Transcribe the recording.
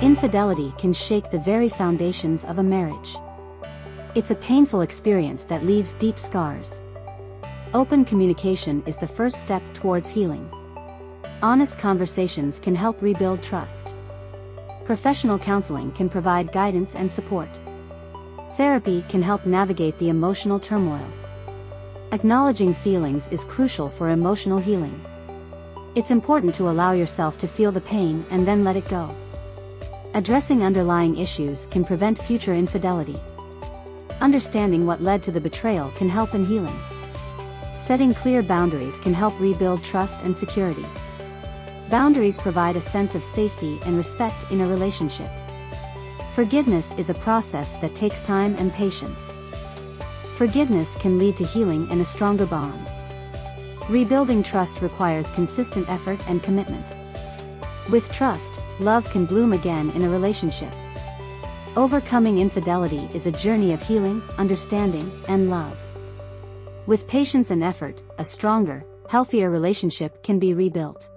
Infidelity can shake the very foundations of a marriage. It's a painful experience that leaves deep scars. Open communication is the first step towards healing. Honest conversations can help rebuild trust. Professional counseling can provide guidance and support. Therapy can help navigate the emotional turmoil. Acknowledging feelings is crucial for emotional healing. It's important to allow yourself to feel the pain and then let it go. Addressing underlying issues can prevent future infidelity. Understanding what led to the betrayal can help in healing. Setting clear boundaries can help rebuild trust and security. Boundaries provide a sense of safety and respect in a relationship. Forgiveness is a process that takes time and patience. Forgiveness can lead to healing and a stronger bond. Rebuilding trust requires consistent effort and commitment. With trust, love can bloom again in a relationship. Overcoming infidelity is a journey of healing, understanding, and love. With patience and effort, a stronger, healthier relationship can be rebuilt.